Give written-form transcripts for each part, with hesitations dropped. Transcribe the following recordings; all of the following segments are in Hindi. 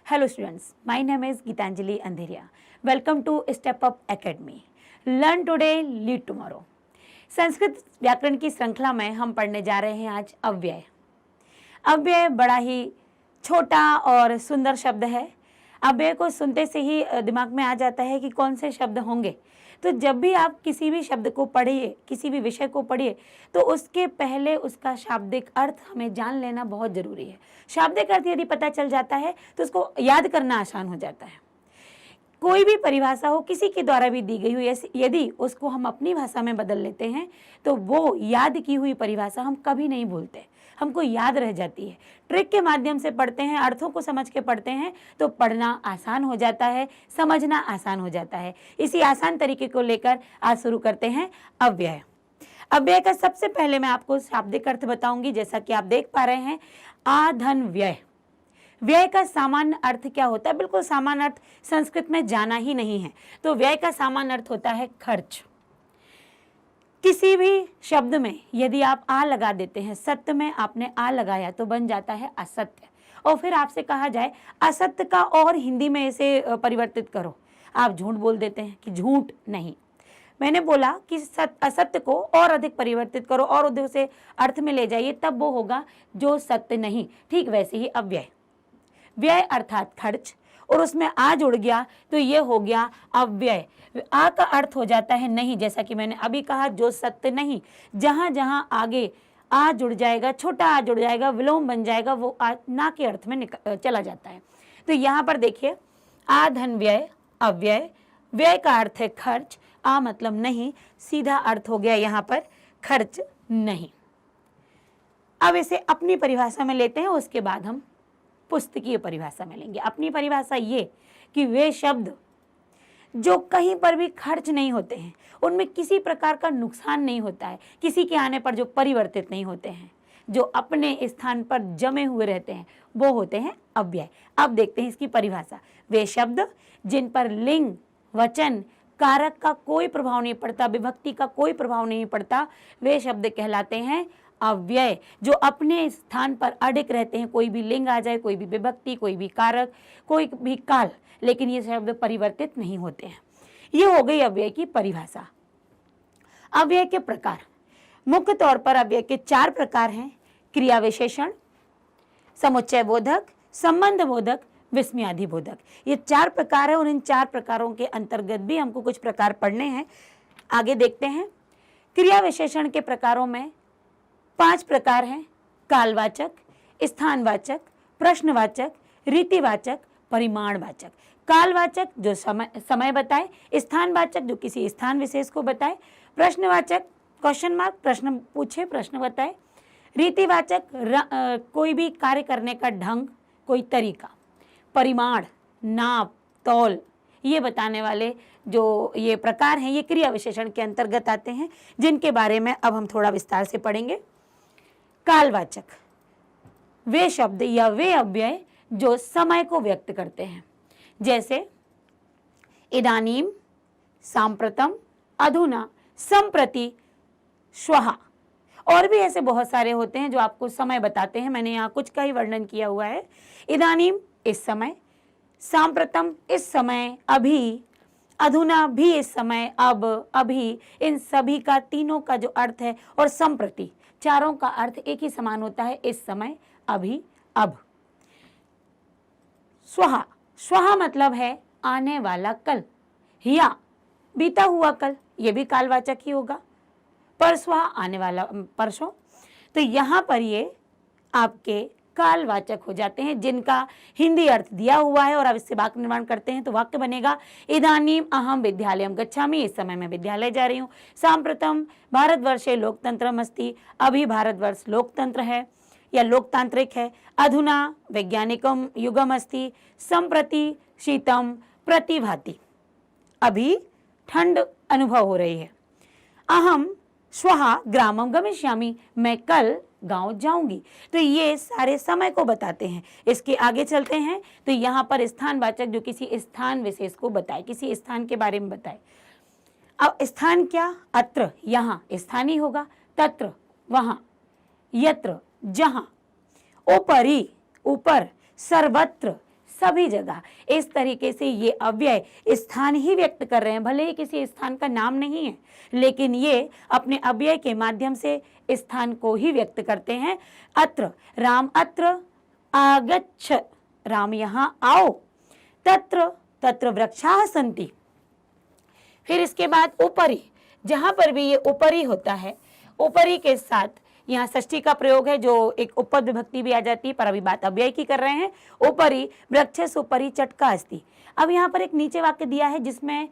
Hello students, my name is Gitanjali Andheria. Welcome to Step Up Academy. Learn today, lead tomorrow. Sanskrit व्याकरण की श्रृंखला में हम पढ़ने जा रहे हैं आज अव्यय। अव्यय बड़ा ही छोटा और सुंदर शब्द है। अव्यय को सुनते से ही दिमाग में आ जाता है कि कौन से शब्द होंगे। तो जब भी आप किसी भी शब्द को पढ़िए, किसी भी विषय को पढ़िए, तो उसके पहले उसका शाब्दिक अर्थ हमें जान लेना बहुत ज़रूरी है। शाब्दिक अर्थ यदि पता चल जाता है तो उसको याद करना आसान हो जाता है। कोई भी परिभाषा हो, किसी के द्वारा भी दी गई हो, यदि उसको हम अपनी भाषा में बदल लेते हैं तो वो याद की हुई परिभाषा हम कभी नहीं भूलते, हमको याद रह जाती है। ट्रिक के माध्यम से पढ़ते हैं, अर्थों को समझ के पढ़ते हैं तो पढ़ना आसान हो जाता है, समझना आसान हो जाता है। इसी आसान तरीके को लेकर आज शुरू करते हैं अव्यय। अव्यय का सबसे पहले मैं आपको शाब्दिक अर्थ बताऊंगी। जैसा कि आप देख पा रहे हैं, आधन व्यय। व्यय का सामान्य अर्थ क्या होता है? बिल्कुल सामान्य अर्थ संस्कृत में जाना ही नहीं है। तो व्यय का सामान्य अर्थ होता है खर्च। किसी भी शब्द में यदि आप आ लगा देते हैं, सत्य में आपने आ लगाया तो बन जाता है असत्य। और फिर आपसे कहा जाए असत्य का और हिंदी में इसे परिवर्तित करो, आप झूठ बोल देते हैं कि झूठ नहीं। मैंने बोला कि असत्य को और अधिक परिवर्तित करो और उसे अर्थ में ले जाइए, तब वो होगा जो सत्य नहीं। ठीक वैसे ही अव्यय। व्यय अर्थात खर्च, और उसमें आ जुड़ गया तो ये हो गया अव्यय। आ का अर्थ हो जाता है नहीं, जैसा कि मैंने अभी कहा, जो सत्य नहीं। जहां जहां आगे आ जुड़ जाएगा, छोटा आ जुड़ जाएगा, विलोम बन जाएगा, वो ना के अर्थ में चला जाता है। तो यहाँ पर देखिए, आ धन व्यय अव्यय। व्यय का अर्थ है खर्च, आ मतलब नहीं, सीधा अर्थ हो गया यहाँ पर खर्च नहीं। अब इसे अपनी परिभाषा में लेते हैं, उसके बाद हम पुस्तकीय परिभाषा में लेंगे। अपनी परिभाषा ये कि वे शब्द जो कहीं पर भी खर्च नहीं होते हैं, उनमें किसी प्रकार का नुकसान नहीं होता है, किसी के आने पर जो परिवर्तित नहीं होते हैं, जो अपने स्थान पर जमे हुए रहते हैं, वो होते हैं अव्यय। अब देखते हैं इसकी परिभाषा। वे शब्द जिन पर लिंग, वचन, कारक का कोई प्रभाव नहीं पड़ता, विभक्ति का कोई प्रभाव नहीं पड़ता, वे शब्द कहलाते हैं अव्यय। जो अपने स्थान पर अडिग रहते हैं, कोई भी लिंग आ जाए, कोई भी विभक्ति, कोई भी कारक, कोई भी काल, लेकिन ये शब्द परिवर्तित नहीं होते हैं। ये हो गई अव्यय की परिभाषा। अव्यय के प्रकार, मुख्य तौर पर अव्यय के 4 प्रकार हैं। क्रिया विशेषण, समुच्चय बोधक, संबंध बोधक, विस्मयादि बोधक। ये 4 प्रकार है और इन 4 प्रकारों के अंतर्गत भी हमको कुछ प्रकार पढ़ने हैं। आगे देखते हैं। क्रिया विशेषण के प्रकारों में 5 प्रकार हैं। कालवाचक, स्थानवाचक, प्रश्नवाचक, रीतिवाचक, परिमाणवाचक। कालवाचक जो समय बताए, स्थानवाचक जो किसी स्थान विशेष को बताए, प्रश्नवाचक क्वेश्चन मार्क, प्रश्न पूछे, प्रश्न बताए, रीतिवाचक कोई भी कार्य करने का ढंग, कोई तरीका, परिमाण नाप तौल, ये बताने वाले जो ये प्रकार हैं, ये क्रिया विशेषण के अंतर्गत आते हैं, जिनके बारे में अब हम थोड़ा विस्तार से पढ़ेंगे। कालवाचक, वे शब्द या वे अव्यय जो समय को व्यक्त करते हैं, जैसे इदानीम, सांप्रतम, अधुना, संप्रति, श्वः। और भी ऐसे बहुत सारे होते हैं जो आपको समय बताते हैं। मैंने यहाँ कुछ का ही वर्णन किया हुआ है। इदानीम इस समय, सांप्रतम इस समय, अभी, अधुना भी इस समय, अब, अभी, इन सभी का, तीनों का जो अर्थ है, और संप्रति, चारों का अर्थ एक ही समान होता है, इस समय, अभी, अब। स्वहा, स्वहा मतलब है आने वाला कल, या बीता हुआ कल, ये भी कालवाचक ही होगा। परस्वा आने वाला परसों। तो यहाँ पर ये आपके कालवाचक हो जाते हैं, जिनका हिंदी अर्थ दिया हुआ है। और अब इससे वाक्य निर्माण करते हैं तो वाक्य बनेगा, इदानीम अहम विद्यालयम गच्छामि, इस समय मैं विद्यालय जा रही हूँ। सांप्रतम भारतवर्षे लोकतंत्रम अस्ति, अभी भारतवर्ष लोकतंत्र है या लोकतांत्रिक है। अधुना वैज्ञानिकम युगम अस्ति, संप्रति शीतम प्रतिभाति, अभी ठंड अनुभव हो रही है। अहम श्वः ग्रामम गमिष्यामि, मैं कल गांव जाऊंगी। तो ये सारे समय को बताते हैं। इसके आगे चलते हैं तो यहाँ पर स्थानवाचक जो किसी स्थान विशेष को बताए, किसी स्थान के बारे में बताए। अब स्थान क्या? अत्र यहाँ स्थानीय होगा, तत्र वहाँ, यत्र जहाँ, उपरि ऊपर, सर्वत्र सभी जगह। इस तरीके से ये अव्यय स्थान ही व्यक्त कर रहे हैं, भले ही किसी स्थान का नाम नहीं है, लेकिन ये अपने अव्यय के माध्यम से स्थान को ही व्यक्त करते हैं। अत्र, राम अत्र आगच्छ, राम यहाँ आओ। तत्र, तत्र वृक्षाः सन्ति। फिर इसके बाद ऊपरी, जहां पर भी ये ऊपरी होता है, ऊपरी के साथ यहाँ षष्ठी का प्रयोग है, जो एक उपपद विभक्ति भी आ जाती है, पर अभी बात अव्यय की कर रहे हैं। ऊपरी वृक्षस उपरी चटका अस्ति। अब यहाँ पर एक नीचे वाक्य दिया है जिसमें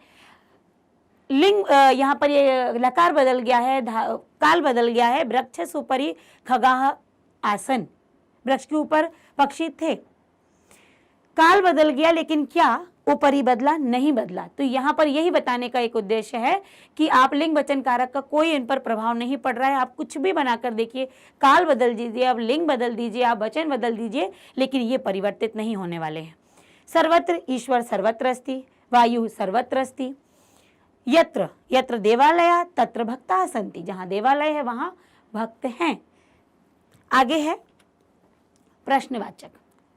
लिंग, यहाँ पर ये लकार बदल गया है, काल बदल गया है। वृक्षस उपरी खगाः आसन, वृक्ष के ऊपर पक्षी थे। काल बदल गया, लेकिन क्या ऊपरी बदला? नहीं बदला। तो यहाँ पर यही बताने का एक उद्देश्य है कि आप लिंग वचन कारक का कोई इन पर प्रभाव नहीं पड़ रहा है। आप कुछ भी बनाकर देखिए, काल बदल दीजिए, आप लिंग बदल दीजिए, आप वचन बदल दीजिए, लेकिन ये परिवर्तित नहीं होने वाले हैं। सर्वत्र, ईश्वर सर्वत्र अस्ति, वायु सर्वत्र अस्ति। यत्र, यत्र देवालय तत्र भक्ताः सन्ति, जहाँ देवालय है वहाँ भक्त हैं। आगे है प्रश्नवाचक।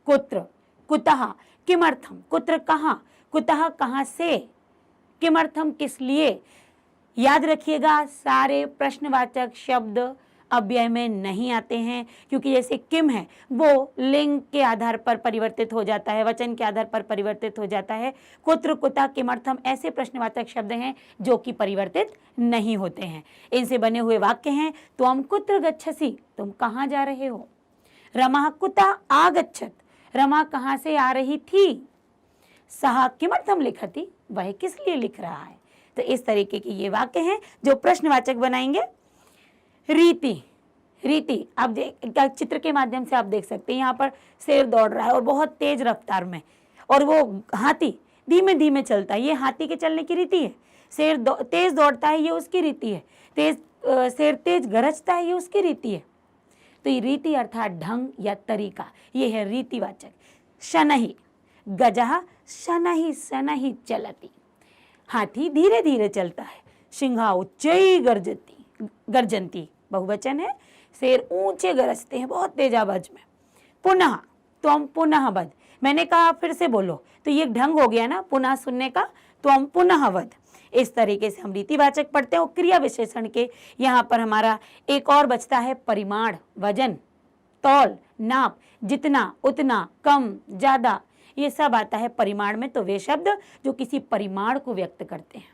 कुत्र, कुतः, किमर्थम, कुत्र कहाँ, कुतः कहाँ से, किमर्थम किस लिए। याद रखिएगा, सारे प्रश्नवाचक शब्द अव्यय में नहीं आते हैं, क्योंकि जैसे किम है वो लिंग के आधार पर परिवर्तित हो जाता है, वचन के आधार पर परिवर्तित हो जाता है। कुत्र, कुतः, किमर्थम ऐसे प्रश्नवाचक शब्द हैं जो कि परिवर्तित नहीं होते हैं। इनसे बने हुए वाक्य हैं, त्वं कुत्र गच्छसि, तुम कहाँ जा रहे हो। रमाः कुतः आगच्छत्, रमा कहाँ से आ रही थी। सः किमर्थम लिखति, वह किस लिए लिख रहा है। तो इस तरीके के ये वाक्य हैं जो प्रश्नवाचक बनाएंगे। रीति, रीति आप चित्र के माध्यम से आप देख सकते हैं, यहाँ पर शेर दौड़ रहा है और बहुत तेज रफ्तार में, और वो हाथी धीमे धीमे चलता है, ये हाथी के चलने की रीति है। शेर तेज दौड़ता है, ये उसकी रीति है। शेर तेज गरजता है, ये उसकी रीति है। तो ये रीति अर्थात ढंग या तरीका, ये है रीतिवाचक। शनहि, गजः शनहि शनहि चलति, हाथी धीरे धीरे चलता है। सिंहा उच्चै गर्जन्ति, बहुवचन है, शेर ऊंचे गरजते हैं बहुत तेज आवाज में। पुनः, त्वं पुनः वद, मैंने कहा फिर से बोलो, तो ये ढंग हो गया ना पुनः सुनने का, त्वं पुनः वद। इस तरीके से हम रीतिवाचक पढ़ते हैं। और क्रिया विशेषण के यहाँ पर हमारा एक और बचता है परिमाण, वजन, तौल, नाप, जितना, उतना, कम, ज्यादा, ये सब आता है परिमाण में। तो वे शब्द जो किसी परिमाण को व्यक्त करते हैं।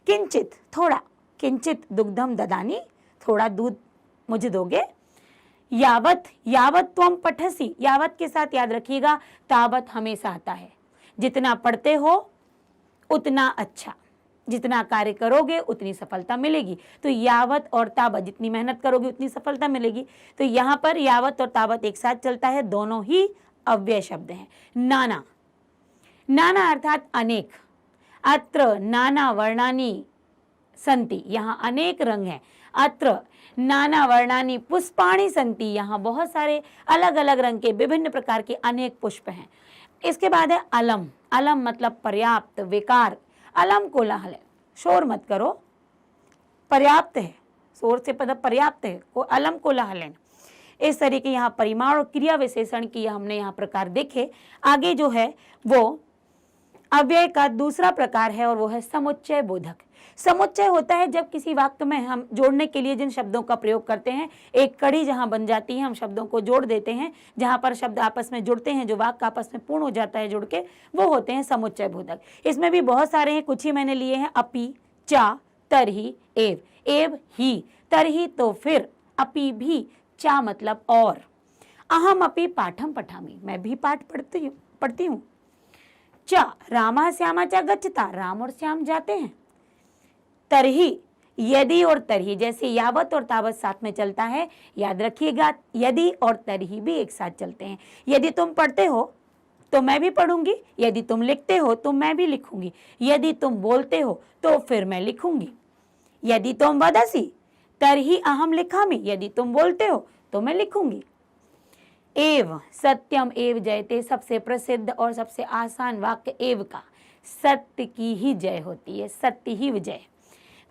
किंचित, थोड़ा, किंचित दुग्धम ददानी, थोड़ा दूध मुझे दोगे। यावत, यावत त्वं पठसि, यावत के साथ याद रखिएगा तावत हमेशा आता है। जितना पढ़ते हो उतना अच्छा, जितना कार्य करोगे उतनी सफलता मिलेगी। तो यावत और तावत, जितनी मेहनत करोगे उतनी सफलता मिलेगी। तो यहाँ पर यावत और तावत एक साथ चलता है, दोनों ही अव्यय शब्द हैं। नाना, नाना अर्थात अनेक। अत्र नाना वर्णानि संति, यहाँ अनेक रंग हैं। अत्र नाना वर्णानि पुष्पाणि संति, यहाँ बहुत सारे अलग अलग रंग के विभिन्न प्रकार के अनेक पुष्प हैं। इसके बाद है अलम, अलम मतलब पर्याप्त, विकार। अलम कोलाहल है, शोर मत करो, पर्याप्त है, शोर से पद पर्याप्त है, को अलम कोलाहल है। इस तरीके यहाँ परिमाण और क्रिया विशेषण की हमने यहाँ प्रकार देखे। आगे जो है वो अव्यय का दूसरा प्रकार है और वो है समुच्चय बोधक। समुच्चय होता है जब किसी वाक्य में हम जोड़ने के लिए जिन शब्दों का प्रयोग करते हैं, एक कड़ी जहां बन जाती है, हम शब्दों को जोड़ देते हैं, जहां पर शब्द आपस में जुड़ते हैं, जो वाक्य आपस में पूर्ण हो जाता है जुड़ के, वो होते हैं समुच्चय बोधक। इसमें भी बहुत सारे हैं, कुछ ही मैंने लिए हैं। अपि, चा, तरही, एव, एव ही, तरही तो फिर, अपि भी, चा मतलब और। अहम अपि पाठम पठामि, मैं भी पाठ पढ़ती हूँ। च, रामा श्यामा च गच्छता, राम और श्याम जाते हैं। तरही, यदि और तरही, जैसे यावत और तावत साथ में चलता है, याद रखिएगा यदि और तरही भी एक साथ चलते हैं। यदि तुम पढ़ते हो तो मैं भी पढ़ूंगी, यदि तुम लिखते हो तो मैं भी लिखूंगी, यदि तुम बोलते हो तो फिर मैं लिखूंगी। यदि तुम वदसि तरही अहम लिखामि, यदि तुम बोलते हो तो मैं लिखूंगी। एव, सत्यम एव जयते, सबसे प्रसिद्ध और सबसे आसान वाक्य एव का, सत्य की ही जय होती है, सत्य ही विजय।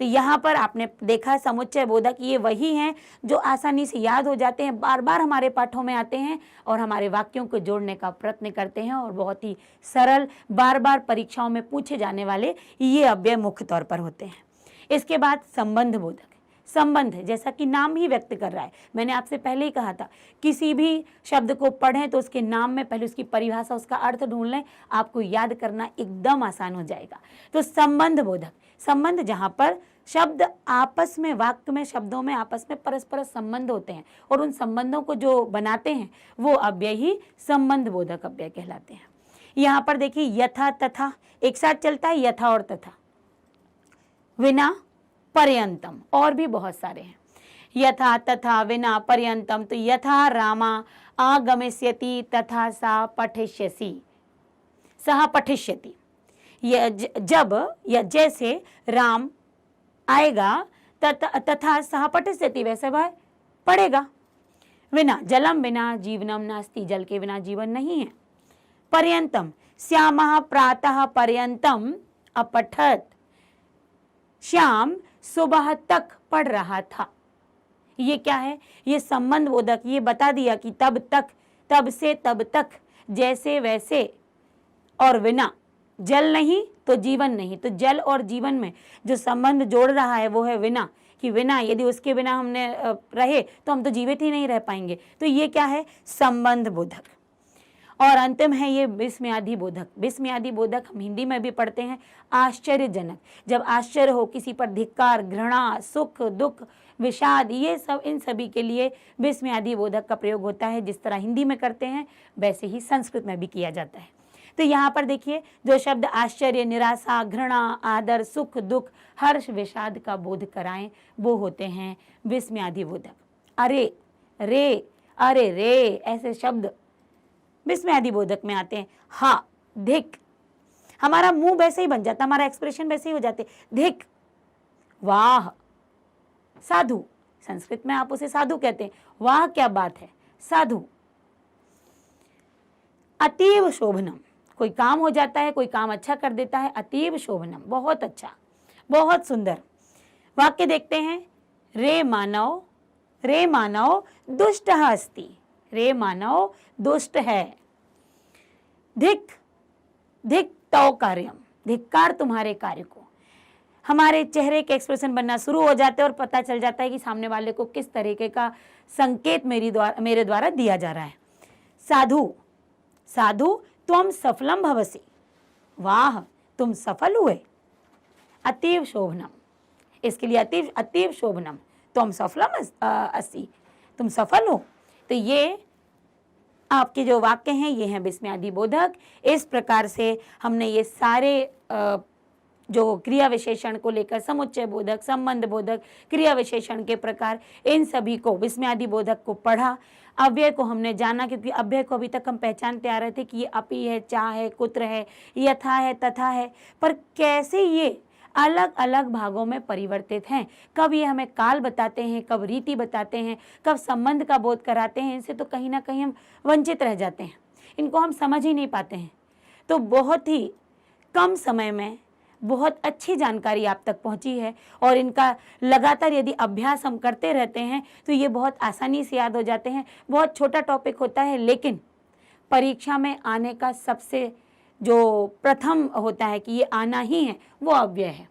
तो यहाँ पर आपने देखा समुच्चय बोधक ये वही हैं जो आसानी से याद हो जाते हैं, बार बार हमारे पाठों में आते हैं और हमारे वाक्यों को जोड़ने का प्रयत्न करते हैं और बहुत ही सरल, बार बार परीक्षाओं में पूछे जाने वाले ये अव्यय मुख्य तौर पर होते हैं। इसके बाद संबंध बोधक। संबंध जैसा कि नाम ही व्यक्त कर रहा है, मैंने आपसे पहले ही कहा था किसी भी शब्द को पढ़ें तो उसके नाम में पहले उसकी परिभाषा, उसका अर्थ ढूंढ लें, आपको याद करना एकदम आसान हो जाएगा। तो संबंध बोधक, संबंध जहाँ पर शब्द आपस में, वाक्य में, शब्दों में आपस में परस्पर संबंध होते हैं और उन संबंधों को जो बनाते हैं वो अव्यय ही संबंध बोधक अव्यय कहलाते हैं। यहाँ पर देखिए यथा तथा एक साथ चलता है, यथा और तथा, विना पर्यंतम, और भी बहुत सारे हैं, यथा तथा विना पर्यंतम। तो यथा रामा आगमिष्यति तथा सा पठिष्यसि, सह पठिष्यति, जब या जैसे राम आएगा तथा सह पठिष्यति, वैसे वह पढ़ेगा। विना जलम बिना जीवनम नास्ति, जल के बिना जीवन नहीं है। पर्यंतम श्यामः प्रातः पर्यंतम अपठत, श्याम सुबह तक पढ़ रहा था। ये क्या है? ये संबंध बोधक, ये बता दिया कि तब तक, तब से तब तक, जैसे वैसे, और विना, जल नहीं तो जीवन नहीं। तो जल और जीवन में जो संबंध जोड़ रहा है वो है विना, कि विना, यदि उसके बिना हमने रहे तो हम तो जीवित ही नहीं रह पाएंगे। तो ये क्या है? संबंध बोधक। और अंतिम है ये विस्मयादि बोधक। विस्मयादि बोधक हम हिंदी में भी पढ़ते हैं आश्चर्यजनक। जब आश्चर्य हो, किसी पर धिक्कार, घृणा, सुख, दुख, विषाद, ये सब, इन सभी के लिए विस्मयादि बोधक का प्रयोग होता है। जिस तरह हिंदी में करते हैं वैसे ही संस्कृत में भी किया जाता है। तो यहाँ पर देखिए जो शब्द आश्चर्य, निराशा, घृणा, आदर, सुख, दुख, हर्ष, विषाद का बोध कराएं वो होते हैं विस्मयादि बोधक। अरे रे, अरे रे, ऐसे शब्द विस्मयादि बोधक में आते हैं। हा, धिक, हमारा मुंह वैसे ही बन जाता, हमारा एक्सप्रेशन वैसे ही हो जाते, धिक। वाह, साधु, संस्कृत में आप उसे साधु कहते हैं, वाह क्या बात है, साधु। अतीव शोभनम, कोई काम हो जाता है, कोई काम अच्छा कर देता है, अतीव शोभनम, बहुत अच्छा, बहुत सुंदर। वाक्य देखते हैं, रे मानव, रे मानव दुष्ट अस्ति, रे मानव दुष्ट है। धिक, धिक तव कार्यम, धिक्कार तुम्हारे कार्य को। हमारे चेहरे के एक्सप्रेशन बनना शुरू हो जाते हैं और पता चल जाता है कि सामने वाले को किस तरीके का संकेत मेरे द्वारा दिया जा रहा है। साधु, साधु त्वम सफलम भवसि, वाह तुम सफल हुए। अतीव शोभनम, इसके लिए अतीव, अतीव शोभनम, त्वम सफलम अस्ति, तुम सफल हो। तो ये आपके जो वाक्य हैं ये हैं विस्मयादि बोधक। इस प्रकार से हमने ये सारे जो क्रिया विशेषण को लेकर समुच्चय बोधक, संबंध बोधक, क्रिया विशेषण के प्रकार, इन सभी को, विस्मयादि बोधक को पढ़ा। अव्यय को हमने जाना, क्योंकि अव्यय को अभी तक हम पहचानते आ रहे थे कि ये अपि है, चा है, कुत्र है, यथा है, तथा है, पर कैसे ये अलग अलग भागों में परिवर्तित हैं। कब ये हमें काल बताते हैं, कब रीति बताते हैं, कब संबंध का बोध कराते हैं, इनसे तो कहीं ना कहीं हम वंचित रह जाते हैं, इनको हम समझ ही नहीं पाते हैं। तो बहुत ही कम समय में बहुत अच्छी जानकारी आप तक पहुंची है और इनका लगातार यदि अभ्यास हम करते रहते हैं तो ये बहुत आसानी से याद हो जाते हैं। बहुत छोटा टॉपिक होता है, लेकिन परीक्षा में आने का सबसे जो प्रथम होता है कि ये आना ही है, वो अव्यय है।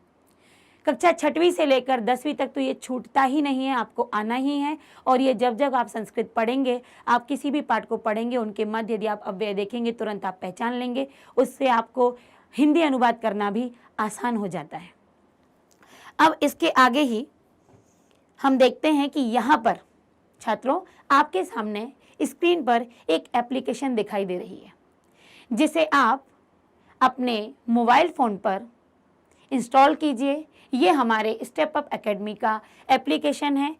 कक्षा 6वीं से लेकर 10वीं तक तो ये छूटता ही नहीं है, आपको आना ही है। और ये जब जब आप संस्कृत पढ़ेंगे, आप किसी भी पाठ को पढ़ेंगे, उनके मध्य यदि आप अव्यय देखेंगे तुरंत आप पहचान लेंगे। उससे आपको हिंदी अनुवाद करना भी आसान हो जाता है। अब इसके आगे ही हम देखते हैं कि यहाँ पर छात्रों आपके सामने स्क्रीन पर एक एप्लीकेशन दिखाई दे रही है, जिसे आप अपने मोबाइल फ़ोन पर इंस्टॉल कीजिए। ये हमारे स्टेप अप एकेडमी का एप्लीकेशन है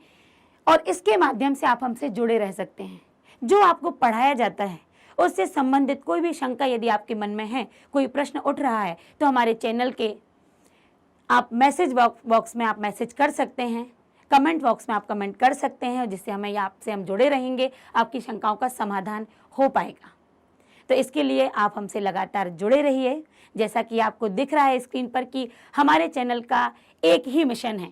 और इसके माध्यम से आप हमसे जुड़े रह सकते हैं। जो आपको पढ़ाया जाता है उससे संबंधित कोई भी शंका यदि आपके मन में है, कोई प्रश्न उठ रहा है, तो हमारे चैनल के आप मैसेज बॉक्स में आप मैसेज कर सकते हैं, कमेंट बॉक्स में आप कमेंट कर सकते हैं, जिससे हमें आपसे हम जुड़े रहेंगे, आपकी शंकाओं का समाधान हो पाएगा। तो इसके लिए आप हमसे लगातार जुड़े रहिए। जैसा कि आपको दिख रहा है स्क्रीन पर कि हमारे चैनल का एक ही मिशन है,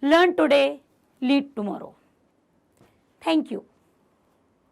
learn today lead tomorrow. Thank you.